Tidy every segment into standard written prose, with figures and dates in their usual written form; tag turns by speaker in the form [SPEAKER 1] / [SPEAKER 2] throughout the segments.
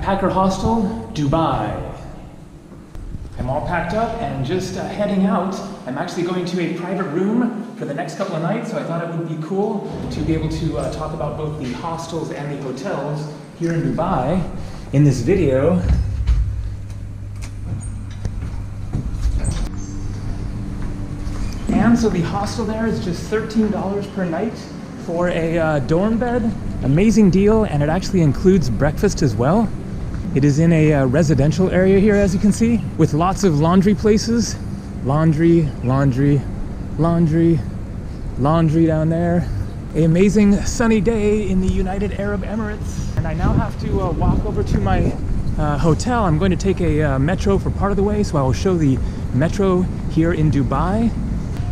[SPEAKER 1] Backpacker Hostel, Dubai. I'm all packed up and just heading out. I'm actually going to a private room for the next couple of nights, so I thought it would be cool to be able to talk about both the hostels and the hotels here in Dubai in this video. And so the hostel there is just $13 per night for a dorm bed. Amazing deal, and it actually includes breakfast as well. It is in a residential area here, as you can see, with lots of laundry places. Laundry, laundry, laundry, laundry down there. An amazing sunny day in the United Arab Emirates. And I now have to walk over to my hotel. I'm going to take a metro for part of the way, so I will show the metro here in Dubai.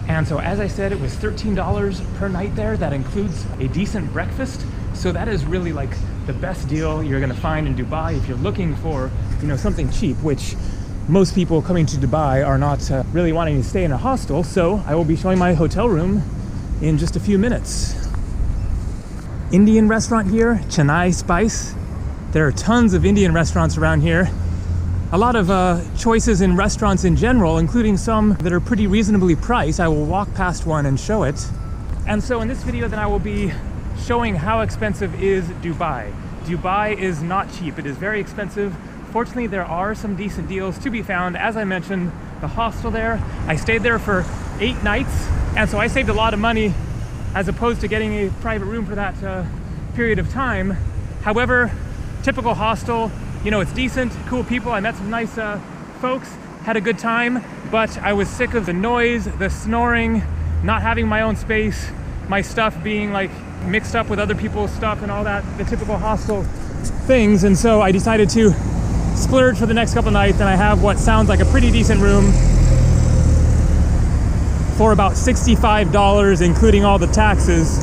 [SPEAKER 1] And so, as I said, it was $13 per night there. That includes a decent breakfast. So that is really like the best deal you're gonna find in Dubai if you're looking for, something cheap, which most people coming to Dubai are not really wanting to stay in a hostel. So I will be showing my hotel room in just a few minutes. Indian restaurant here, Chennai Spice. There are tons of Indian restaurants around here. A lot of choices in restaurants in general, including some that are pretty reasonably priced. I will walk past one and show it. And so in this video then I will be showing how expensive is Dubai. Dubai is not cheap, it is very expensive. Fortunately, there are some decent deals to be found. As I mentioned, the hostel there, I stayed there for 8 nights, and so I saved a lot of money as opposed to getting a private room for that period of time. However, typical hostel, it's decent, cool people. I met some nice folks, had a good time, but I was sick of the noise, the snoring, not having my own space, my stuff being like mixed up with other people's stuff and all that, the typical hostel things. And so I decided to splurge for the next couple nights, and I have what sounds like a pretty decent room for about $65, including all the taxes.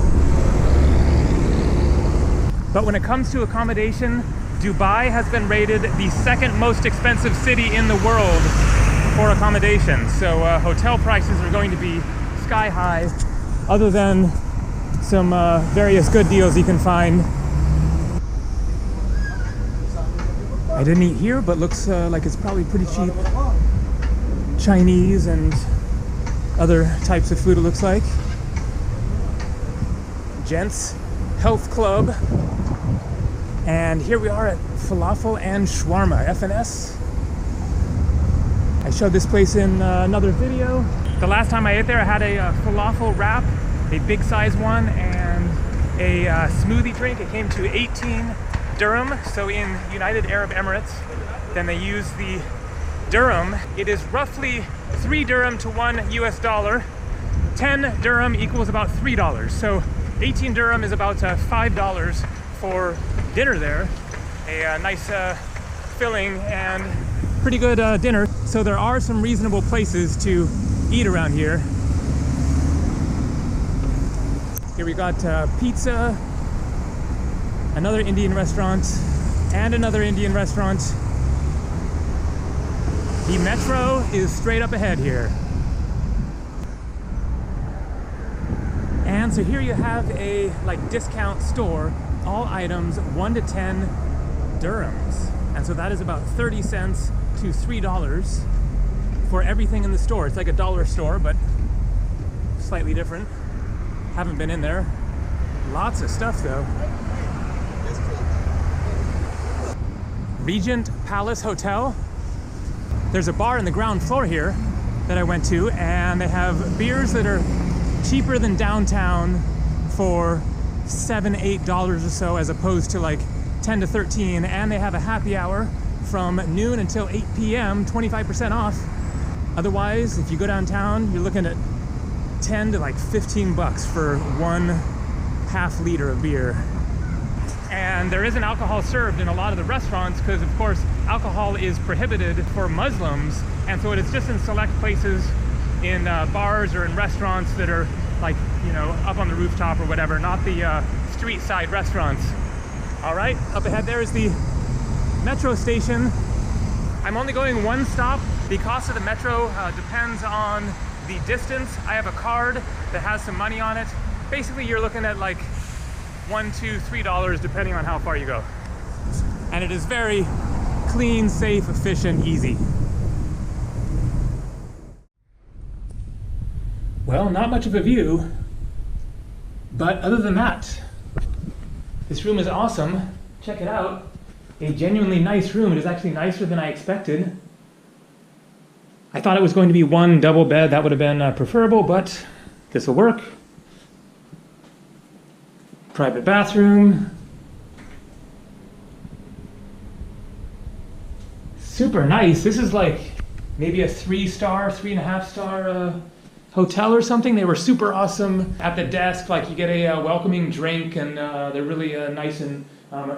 [SPEAKER 1] But when it comes to accommodation, Dubai has been rated the second most expensive city in the world for accommodation. So hotel prices are going to be sky high, other than some various good deals you can find. I didn't eat here, but looks like it's probably pretty cheap. Chinese and other types of food, it looks like. Gents Health Club. And here we are at Falafel and Shawarma, FNS. I showed this place in another video. The last time I ate there, I had a falafel wrap, a big size one, and a smoothie drink. It came to 18 dirham. So in United Arab Emirates, then they use the dirham. It is roughly 3 dirham to $1 US. 10 dirham equals about $3. So 18 dirham is about $5 for dinner there. A nice filling and pretty good dinner. So there are some reasonable places to eat around here. Here we got pizza, another Indian restaurant, and another Indian restaurant. The metro is straight up ahead here. And so here you have a discount store, all items 1 to 10 dirhams. And so that is about 30 cents to $3 for everything in the store. It's like a dollar store, but slightly different. Haven't been in there. Lots of stuff though. Regent Palace Hotel. There's a bar in the ground floor here that I went to, and they have beers that are cheaper than downtown for $7, $8 or so, as opposed to like 10 to 13. And they have a happy hour from noon until 8 p.m., 25% off. Otherwise, if you go downtown, you're looking at 10 to like 15 bucks for 1/2 liter of beer. And there isn't alcohol served in a lot of the restaurants because, of course, alcohol is prohibited for Muslims. And so it's just in select places, in bars or in restaurants that are like, up on the rooftop or whatever, not the street side restaurants. All right, up ahead there is the metro station. I'm only going one stop. The cost of the metro depends on the distance. I have a card that has some money on it. Basically, you're looking at like $1, $2, $3 depending on how far you go. and it is very clean, safe, efficient, easy. Well, not much of a view, but other than that, this room is awesome. Check it out. A genuinely nice room. It is actually nicer than I expected. I thought it was going to be one double bed. That would have been preferable, but this will work. Private bathroom. Super nice. This is like maybe a 3-star, 3.5-star hotel or something. They were super awesome at the desk. Like you get a welcoming drink, and they're really nice and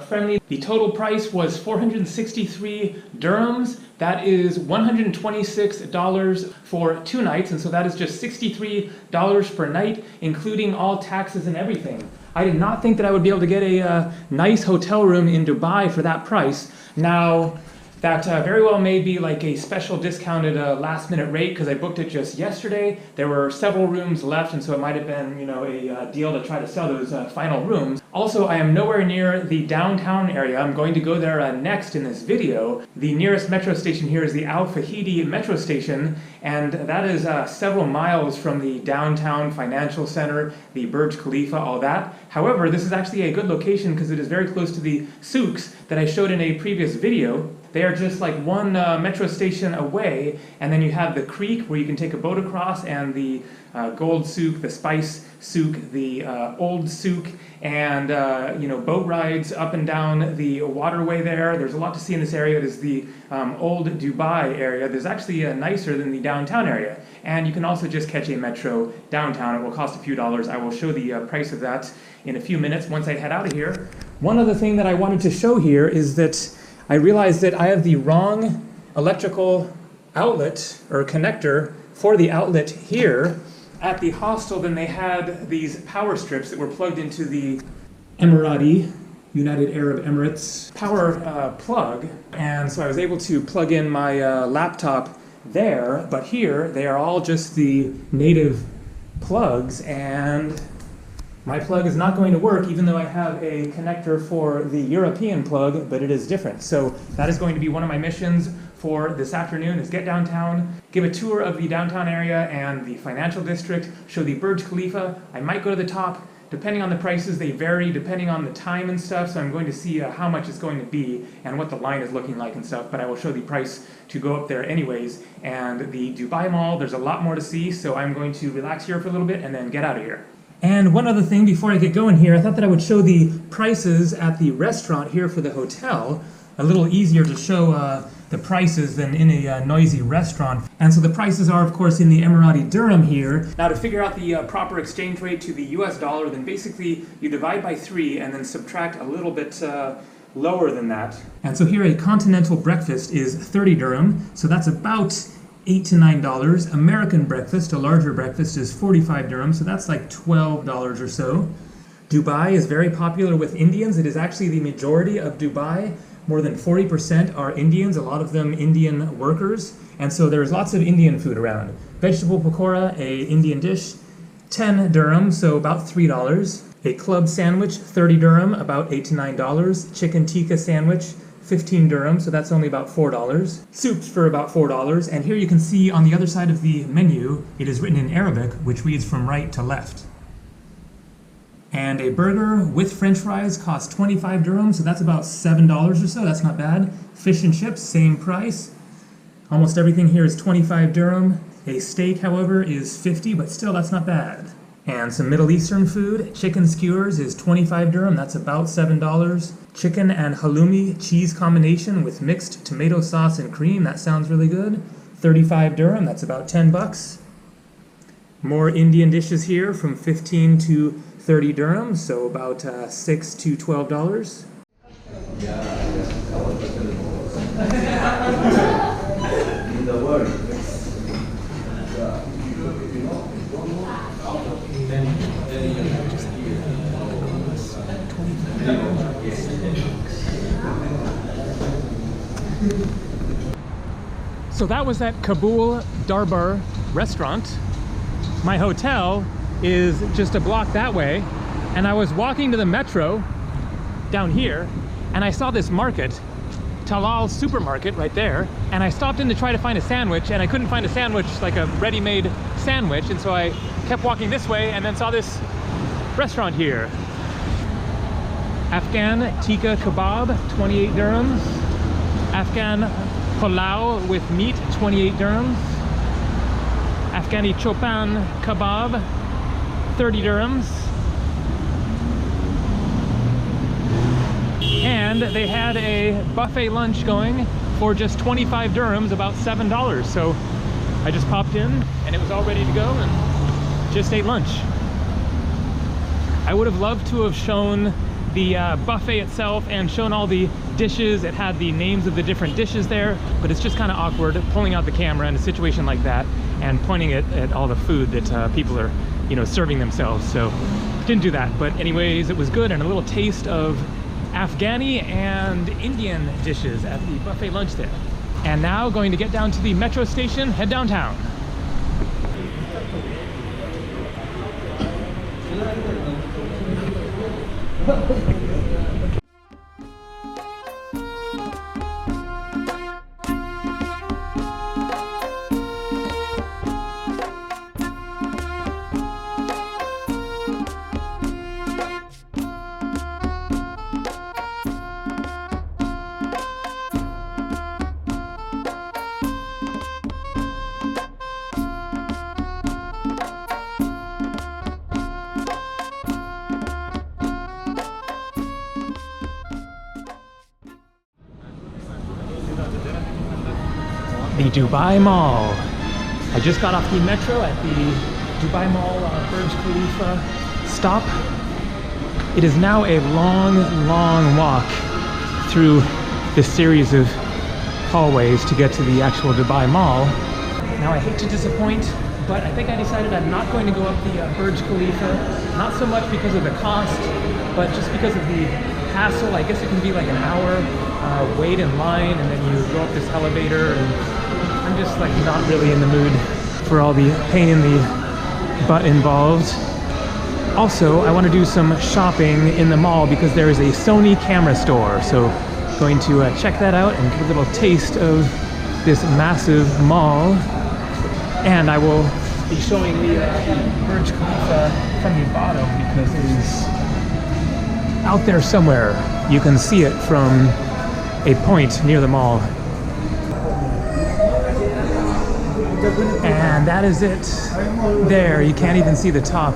[SPEAKER 1] friendly. The total price was 463 dirhams. That is $126 for 2 nights, and so that is just $63 per night, including all taxes and everything. I did not think that I would be able to get a nice hotel room in Dubai for that price. Now, that very well may be like a special discounted last minute rate, because I booked it just yesterday. There were several rooms left, and so it might have been, you know, a deal to try to sell those final rooms. Also, I am nowhere near the downtown area. I'm going to go there next in this video. The nearest metro station here is the Al Fahidi metro station, and that is several miles from the downtown financial center, the Burj Khalifa, all that. However, this is actually a good location because it is very close to the souks that I showed in a previous video. They are just like one metro station away, and then you have the creek where you can take a boat across, and the gold souk, the spice souk, the old souk, and you know, boat rides up and down the waterway there. There's a lot to see in this area. It is the old Dubai area. There's actually nicer than the downtown area, and you can also just catch a metro downtown. It will cost a few dollars. I will show the price of that in a few minutes once I head out of here. One other thing that I wanted to show here is that I realized that I have the wrong electrical outlet or connector for the outlet here. At the hostel, then they had these power strips that were plugged into the Emirati, United Arab Emirates power plug, and so I was able to plug in my laptop there, but here they are all just the native plugs, and my plug is not going to work, even though I have a connector for the European plug, but it is different. So that is going to be one of my missions for this afternoon, is get downtown, give a tour of the downtown area and the financial district, show the Burj Khalifa. I might go to the top. Depending on the prices, they vary depending on the time and stuff, so I'm going to see how much it's going to be and what the line is looking like and stuff, but I will show the price to go up there anyways. And the Dubai Mall, there's a lot more to see, so I'm going to relax here for a little bit and then get out of here. And one other thing before I get going here, I thought that I would show the prices at the restaurant here for the hotel. A little easier to show the prices than in a noisy restaurant. And so the prices are, of course, in the Emirati dirham here. Now, to figure out the proper exchange rate to the US dollar, then basically you divide by 3 and then subtract a little bit lower than that. And so here a continental breakfast is 30 dirham, so that's about $8 to $9. American breakfast, a larger breakfast, is 45 dirhams, so that's like $12 or so. Dubai is very popular with Indians. It is actually the majority of Dubai. More than 40% are Indians, a lot of them Indian workers, and so there's lots of Indian food around. Vegetable pakora, a Indian dish, 10 dirham, so about $3. A club sandwich, 30 dirham, about $8 to $9. Chicken tikka sandwich, 15 dirham, so that's only about $4. Soups for about $4, and here you can see on the other side of the menu, it is written in Arabic, which reads from right to left. And a burger with french fries costs 25 dirhams, so that's about $7 or so, that's not bad. Fish and chips, same price. Almost everything here is 25 dirham. A steak, however, is 50, but still that's not bad. And some Middle Eastern food. Chicken skewers is 25 dirham, that's about $7. Chicken and halloumi cheese combination with mixed tomato sauce and cream, that sounds really good. 35 dirham, that's about 10 bucks. More Indian dishes here from 15 to 30 dirhams, so about $6 to $12. So that was at Kabul Darbar restaurant. My hotel is just a block that way, and I was walking to the metro down here, and I saw this market, Talal supermarket right there, and I stopped in to try to find a sandwich, and I couldn't find a sandwich, like a ready-made sandwich, and so I kept walking this way and then saw this restaurant here. Afghan tikka kebab, 28 dirhams. Afghan pulao with meat, 28 dirhams. Afghani chopan kebab, 30 dirhams. And they had a buffet lunch going for just 25 dirhams, about $7. So I just popped in and it was all ready to go and just ate lunch. I would have loved to have shown the buffet itself and shown all the dishes. It had the names of the different dishes there, but it's just kind of awkward pulling out the camera in a situation like that and pointing it at all the food that people are, you know, serving themselves. So didn't do that. But anyways, it was good, and a little taste of Afghani and Indian dishes at the buffet lunch there. And now going to get down to the metro station, head downtown. The Dubai Mall. I just got off the metro at the Dubai Mall Burj Khalifa stop. It is now a long, long walk through this series of hallways to get to the actual Dubai Mall. Now I hate to disappoint, but I think I decided I'm not going to go up the Burj Khalifa, not so much because of the cost, but just because of the hassle. I guess it can be like an hour wait in line, and then you go up this elevator, and I'm just like not really in the mood for all the pain in the butt involved. Also, I want to do some shopping in the mall because there is a Sony camera store, so going to check that out and get a little taste of this massive mall. And I will be showing the Burj Khalifa from the bottom because it is out there somewhere. You can see it from a point near the mall. And that is it there. You can't even see the top.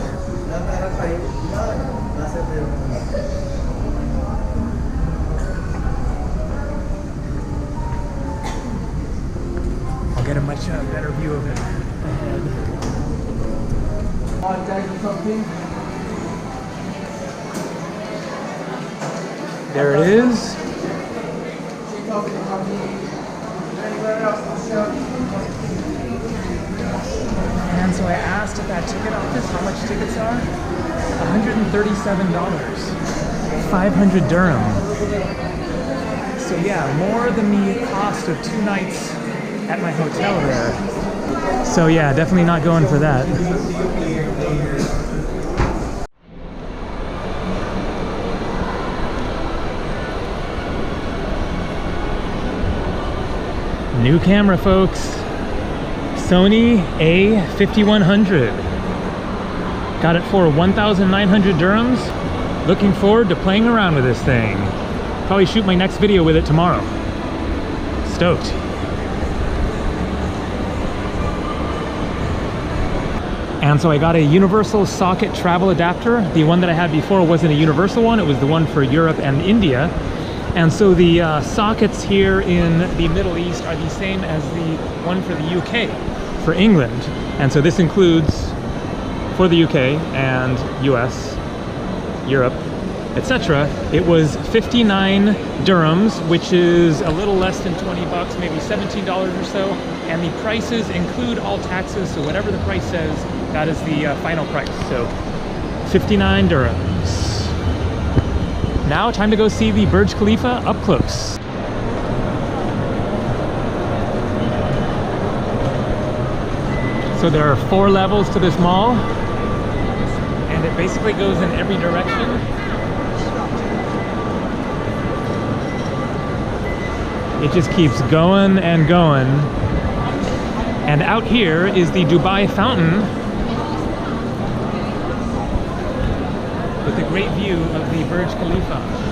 [SPEAKER 1] I'll get a much better view of it ahead. There it is. And so I asked at that ticket office how much tickets are. $137. 500 dirham. So yeah, more than the cost of 2 nights at my hotel there. So yeah, definitely not going for that. New camera, folks. Sony A5100. Got it for 1,900 dirhams. Looking forward to playing around with this thing. Probably shoot my next video with it tomorrow. Stoked. And so I got a universal socket travel adapter. The one that I had before wasn't a universal one, it was the one for Europe and India. And so the sockets here in the Middle East are the same as the one for the UK, for England. And so this includes for the UK and US, Europe, etc. It was 59 dirhams, which is a little less than 20 bucks, maybe $17 or so. And the prices include all taxes, so whatever the price says, that is the final price. So 59 dirhams. Now, time to go see the Burj Khalifa up close. So there are 4 levels to this mall, and it basically goes in every direction. It just keeps going and going. And out here is the Dubai Fountain with a great view of the Burj Khalifa.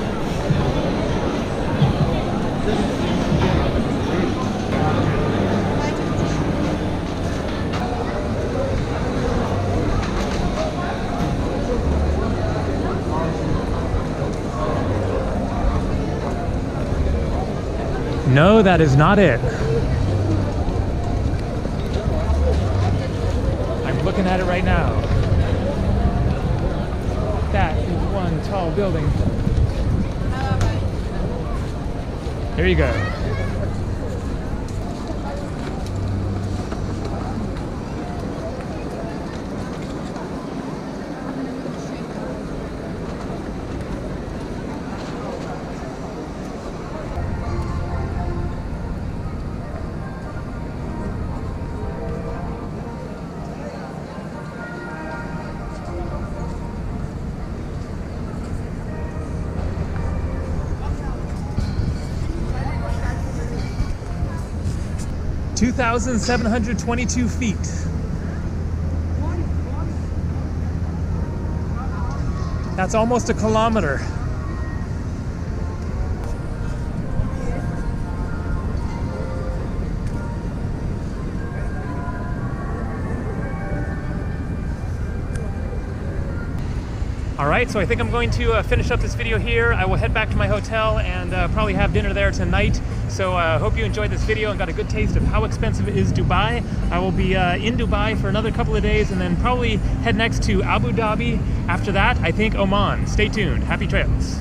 [SPEAKER 1] No, that is not it. I'm looking at it right now. That is one tall building. There you go. (2,722 feet). That's almost a kilometer. Alright, so I think I'm going to finish up this video here. I will head back to my hotel and probably have dinner there tonight. So I hope you enjoyed this video and got a good taste of how expensive is Dubai. I will be in Dubai for another couple of days and then probably head next to Abu Dhabi. After that, I think Oman. Stay tuned. Happy trails.